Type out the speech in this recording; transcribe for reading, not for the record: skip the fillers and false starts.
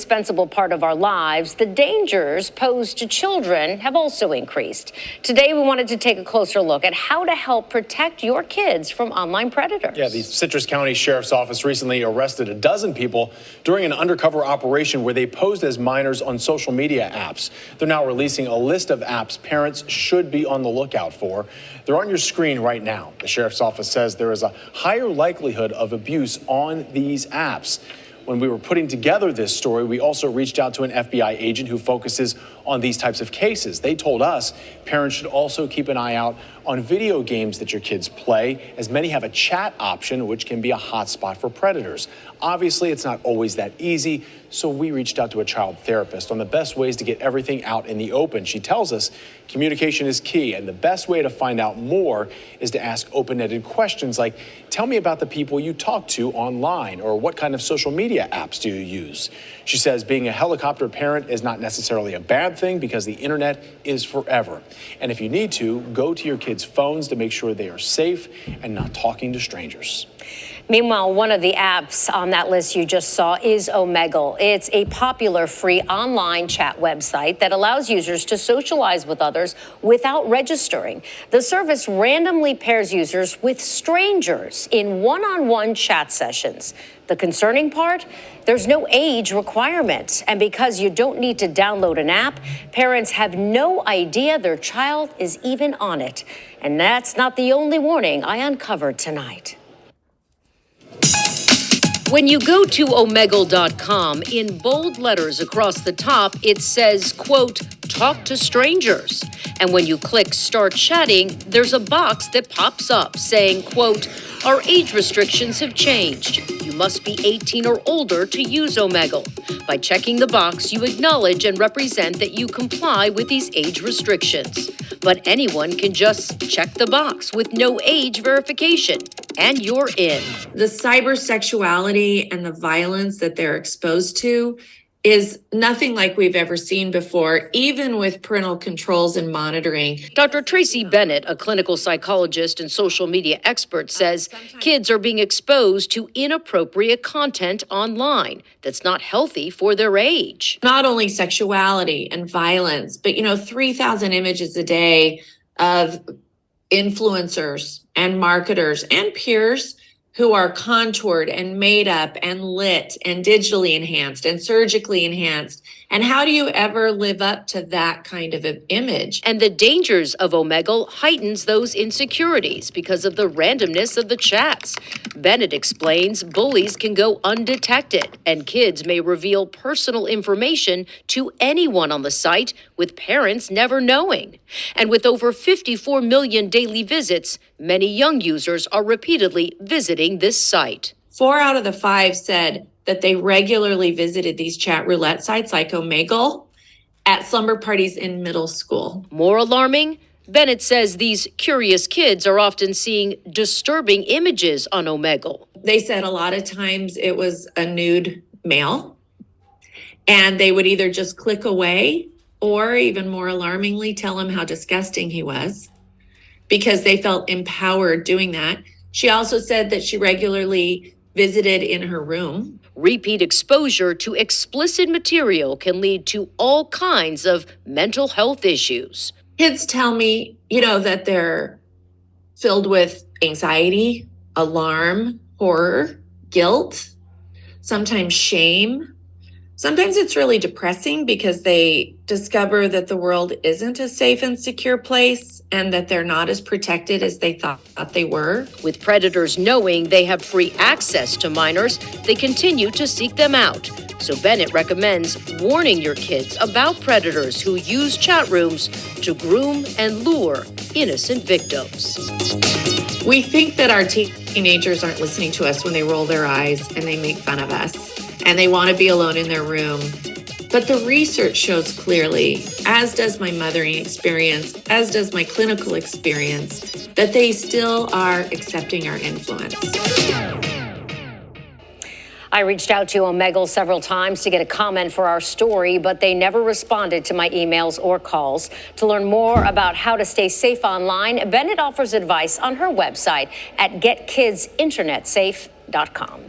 indispensable part of our lives, the dangers posed to children have also increased. Today, we wanted to take a closer look at how to help protect your kids from online predators. Yeah, the Citrus County Sheriff's Office recently arrested a dozen people during an undercover operation where they posed as minors on social media apps. They're now releasing a list of apps parents should be on the lookout for. They're on your screen right now. The Sheriff's Office says there is a higher likelihood of abuse on these apps. When we were putting together this story, we also reached out to an FBI agent who focuses on these types of cases. They told us parents should also keep an eye out on video games that your kids play, as many have a chat option, which can be a hotspot for predators. Obviously, it's not always that easy, so we reached out to a child therapist on the best ways to get everything out in the open. She tells us communication is key, and the best way to find out more is to ask open-ended questions like, tell me about the people you talk to online, or what kind of social media apps do you use? She says being a helicopter parent is not necessarily a bad thing because the internet is forever. And if you need to, go to your kids' phones to make sure they are safe and not talking to strangers. Meanwhile, one of the apps on that list you just saw is Omegle. It's a popular free online chat website that allows users to socialize with others without registering. The service randomly pairs users with strangers in one-on-one chat sessions. The concerning part? There's no age requirement. And because you don't need to download an app, parents have no idea their child is even on it. And that's not the only warning I uncovered tonight. When you go to Omegle.com, in bold letters across the top, it says, quote, talk to strangers. And when you click start chatting, there's a box that pops up saying, quote, our age restrictions have changed. You must be 18 or older to use Omegle. By checking the box, you acknowledge and represent that you comply with these age restrictions. But anyone can just check the box with no age verification, and you're in. The cybersexuality and the violence that they're exposed to is nothing like we've ever seen before, even with parental controls and monitoring. Dr. Tracy Bennett, a clinical psychologist and social media expert, says kids are being exposed to inappropriate content online that's not healthy for their age. Not only sexuality and violence, but 3,000 images a day of influencers and marketers and peers who are contoured and made up and lit and digitally enhanced and surgically enhanced. And how do you ever live up to that kind of an image? And the dangers of Omegle heightens those insecurities because of the randomness of the chats. Bennett explains bullies can go undetected and kids may reveal personal information to anyone on the site with parents never knowing. And with over 54 million daily visits, many young users are repeatedly visiting this site. 4 out of the 5 said that they regularly visited these chat roulette sites like Omegle at slumber parties in middle school. More alarming, Bennett says these curious kids are often seeing disturbing images on Omegle. They said a lot of times it was a nude male, and they would either just click away or, even more alarmingly, tell him how disgusting he was because they felt empowered doing that. She also said that she regularly visited in her room. Repeat exposure to explicit material can lead to all kinds of mental health issues. Kids tell me, that they're filled with anxiety, alarm, horror, guilt, sometimes shame. Sometimes it's really depressing because they discover that the world isn't a safe and secure place and that they're not as protected as they thought they were. With predators knowing they have free access to minors, they continue to seek them out. So Bennett recommends warning your kids about predators who use chat rooms to groom and lure innocent victims. We think that our teenagers aren't listening to us when they roll their eyes and they make fun of us and they want to be alone in their room. But the research shows clearly, as does my mothering experience, as does my clinical experience, that they still are accepting our influence. I reached out to Omegle several times to get a comment for our story, but they never responded to my emails or calls. To learn more about how to stay safe online, Bennett offers advice on her website at GetKidsInternetSafe.com.